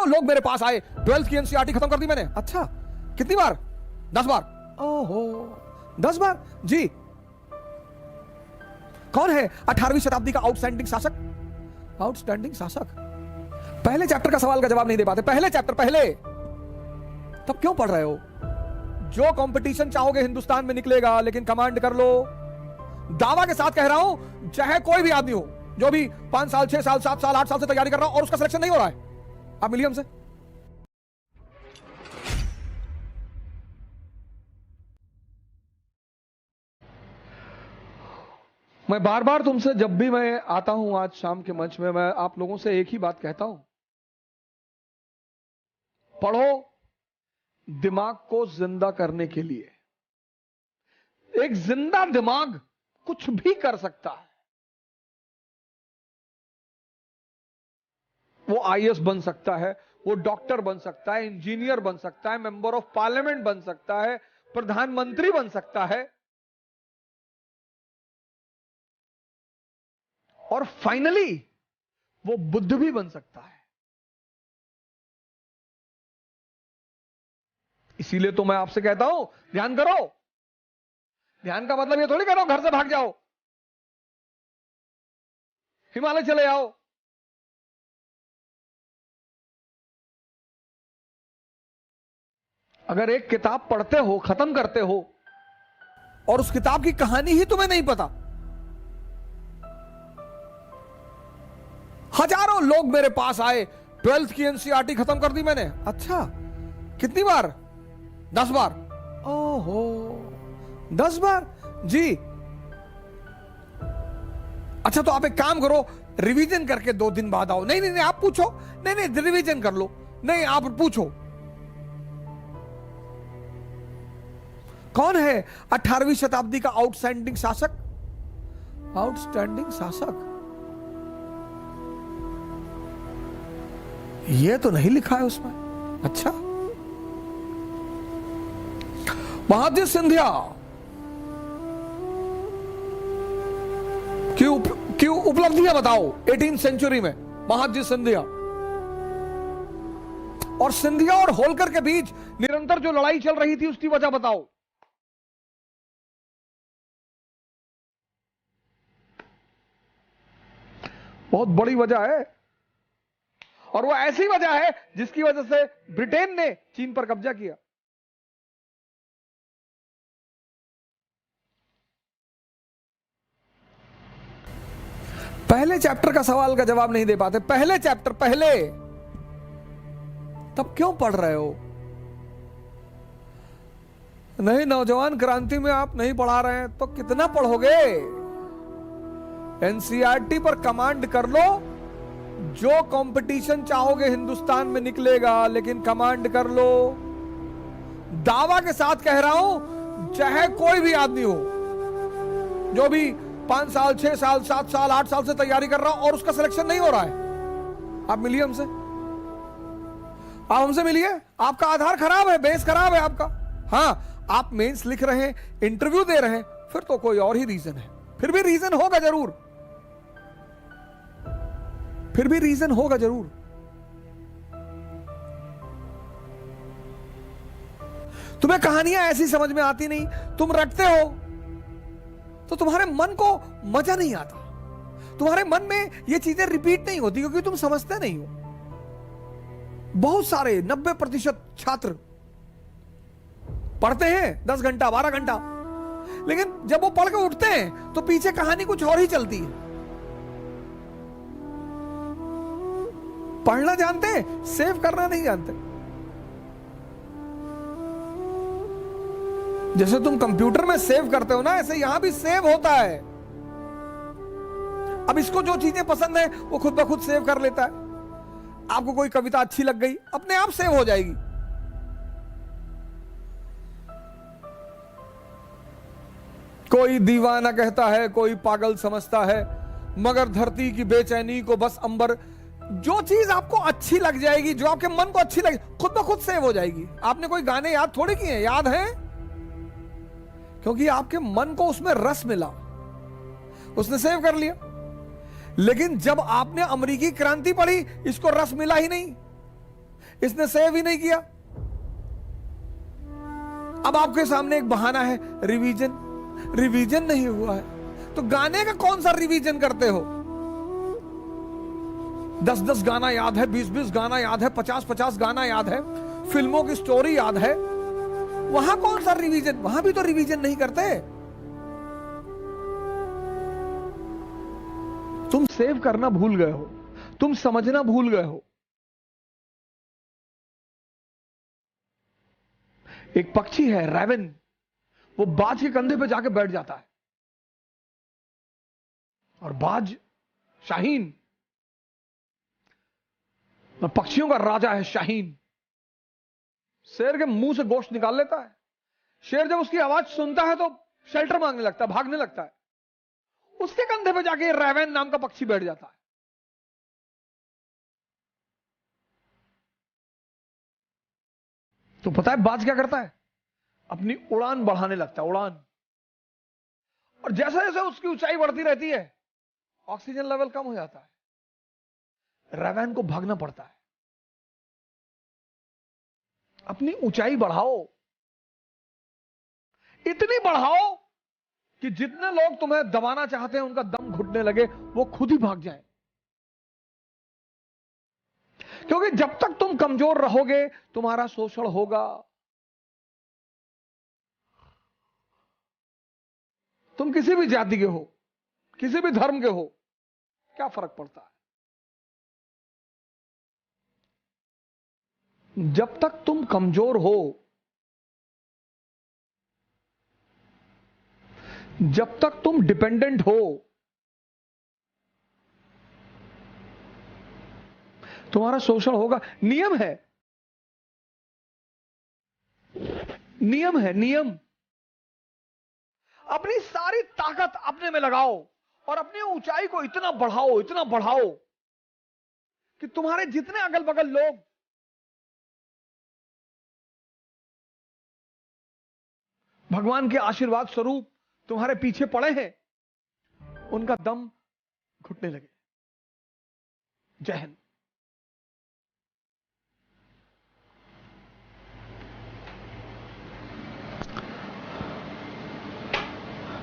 हजारों लोग मेरे पास आए, 12th की एनसीईआरटी खत्म कर दी मैंने। अच्छा, कितनी बार? 10 बार। ओहो, 10 बार जी। कौन है 18वीं शताब्दी का आउटस्टैंडिंग शासक? आउटस्टैंडिंग शासक। पहले चैप्टर का सवाल का जवाब नहीं दे पाते। पहले चैप्टर, पहले, तब क्यों पढ़ रहे हो? जो कंपटीशन चाहोगे हिंदुस्तान में निकलेगा, लेकिन कमांड कर लो। दावा के साथ कह रहा हूं, चाहे कोई भी आदमी हो जो भी 5 साल, 6 साल, 7 साल, 8 साल से तैयारी कर रहा हो और उसका सिलेक्शन नहीं हो रहा है, आप मिलिए हमसे। मैं बार बार तुमसे, जब भी मैं आता हूं आज शाम के मंच में, मैं आप लोगों से एक ही बात कहता हूं, पढ़ो दिमाग को जिंदा करने के लिए। एक जिंदा दिमाग कुछ भी कर सकता है। वो आईएएस बन सकता है, वो डॉक्टर बन सकता है, इंजीनियर बन सकता है, मेंबर ऑफ पार्लियामेंट बन सकता है, प्रधानमंत्री बन सकता है, और फाइनली वो बुद्ध भी बन सकता है। इसीलिए तो मैं आपसे कहता हूं, ध्यान करो। ध्यान का मतलब ये थोड़ी कह रहा हूं घर से भाग जाओ, हिमालय चले आओ। अगर एक किताब पढ़ते हो, खत्म करते हो, और उस किताब की कहानी ही तुम्हें नहीं पता, हजारों लोग मेरे पास आए, 12th की एनसीईआरटी खत्म कर दी मैंने। अच्छा, कितनी बार? 10 बार। ओहो, 10 बार जी। अच्छा, तो आप एक काम करो, रिवीजन करके 2 दिन बाद आओ। नहीं नहीं नहीं, आप पूछो। नहीं नहीं, रिवीजन कर लो। नहीं, आप पूछो। कौन है 18वीं शताब्दी का आउटस्टैंडिंग शासक? आउटस्टैंडिंग शासक, ये तो नहीं लिखा है उसमें। अच्छा, महादजी सिंधिया की उपलब्धियां बताओ 18th सेंचुरी में। महादजी सिंधिया और सिंधिया और होलकर के बीच निरंतर जो लड़ाई चल रही थी, उसकी वजह बताओ। बहुत बड़ी वजह है, और वो ऐसी वजह है जिसकी वजह से ब्रिटेन ने चीन पर कब्जा किया। पहले चैप्टर का सवाल का जवाब नहीं दे पाते। पहले चैप्टर, पहले, तब क्यों पढ़ रहे हो? नहीं, नौजवान क्रांति में आप नहीं पढ़ा रहे हैं तो कितना पढ़ोगे? एनसीईआरटी पर कमांड कर लो। जो कंपटीशन चाहोगे हिंदुस्तान में निकलेगा, लेकिन कमांड कर लो। दावा के साथ कह रहा हूं, चाहे कोई भी आदमी हो जो भी 5 साल, 6 साल, 7 साल, 8 साल से तैयारी कर रहा हो और उसका सिलेक्शन नहीं हो रहा है, आप मिलिए हमसे। आप हमसे मिलिए। आपका आधार खराब है, बेस खराब है आपका। हाँ, आप मेंस लिख रहे हैं, इंटरव्यू दे रहे हैं, फिर तो कोई और ही रीजन है। फिर भी रीजन होगा जरूर, फिर भी रीजन होगा जरूर। तुम्हें कहानियां ऐसी समझ में आती नहीं, तुम रटते हो तो तुम्हारे मन को मजा नहीं आता, तुम्हारे मन में ये चीजें रिपीट नहीं होती, क्योंकि तुम समझते नहीं हो। बहुत सारे 90% छात्र पढ़ते हैं 10 घंटा, 12 घंटा, लेकिन जब वो पढ़ के उठते हैं तो पीछे कहानी कुछ और ही चलती है। पढ़ना जानते हैं, सेव करना नहीं जानते। जैसे तुम कंप्यूटर में सेव करते हो ना, ऐसे यहां भी सेव होता है। अब इसको जो चीजें पसंद है वो खुद ब खुद सेव कर लेता है। आपको कोई कविता अच्छी लग गई, अपने आप सेव हो जाएगी। कोई दीवाना कहता है, कोई पागल समझता है, मगर धरती की बेचैनी को बस अंबर। जो चीज आपको अच्छी लग जाएगी, जो आपके मन को अच्छी लगे, खुद ब खुद सेव हो जाएगी। आपने कोई गाने याद थोड़ी किए, याद हैं, क्योंकि आपके मन को उसमें रस मिला, उसने सेव कर लिया। लेकिन जब आपने अमेरिकी क्रांति पढ़ी, इसको रस मिला ही नहीं। इसने सेव ही नहीं किया। अब आपके सामने एक बहाना है, रिवीजन नहीं हुआ है। तो गाने का कौन सा रिवीजन करते हो? 10-10 गाना याद है, 20-20 गाना याद है, 50-50 गाना याद है, फिल्मों की स्टोरी याद है, वहां कौन सा रिवीजन? वहां भी तो रिवीजन नहीं करते। तुम सेव करना भूल गए हो, तुम समझना भूल गए हो। एक पक्षी है रैवन, वो बाज के कंधे पे जाके बैठ जाता है, और बाज शाहीन, पक्षियों का राजा है शाहीन, शेर के मुंह से गोश्त निकाल लेता है। शेर जब उसकी आवाज सुनता है तो शेल्टर मांगने लगता है, भागने लगता है। उसके कंधे पे जाके रैवन नाम का पक्षी बैठ जाता है। तो पता है बाज क्या करता है? अपनी उड़ान बढ़ाने लगता है, उड़ान। और जैसे जैसे उसकी ऊंचाई बढ़ती रहती है, ऑक्सीजन लेवल कम हो जाता है, रैवन को भागना पड़ता है। अपनी ऊंचाई बढ़ाओ, इतनी बढ़ाओ कि जितने लोग तुम्हें दबाना चाहते हैं उनका दम घुटने लगे, वो खुद ही भाग जाएं। क्योंकि जब तक तुम कमजोर रहोगे तुम्हारा शोषण होगा। तुम किसी भी जाति के हो, किसी भी धर्म के हो, क्या फर्क पड़ता है? जब तक तुम कमजोर हो, जब तक तुम डिपेंडेंट हो, तुम्हारा शोषण होगा। नियम है, नियम है, नियम। अपनी सारी ताकत अपने में लगाओ और अपनी ऊंचाई को इतना बढ़ाओ, इतना बढ़ाओ कि तुम्हारे जितने अगल बगल लोग भगवान के आशीर्वाद स्वरूप तुम्हारे पीछे पड़े हैं, उनका दम घुटने लगे। जय हिंद।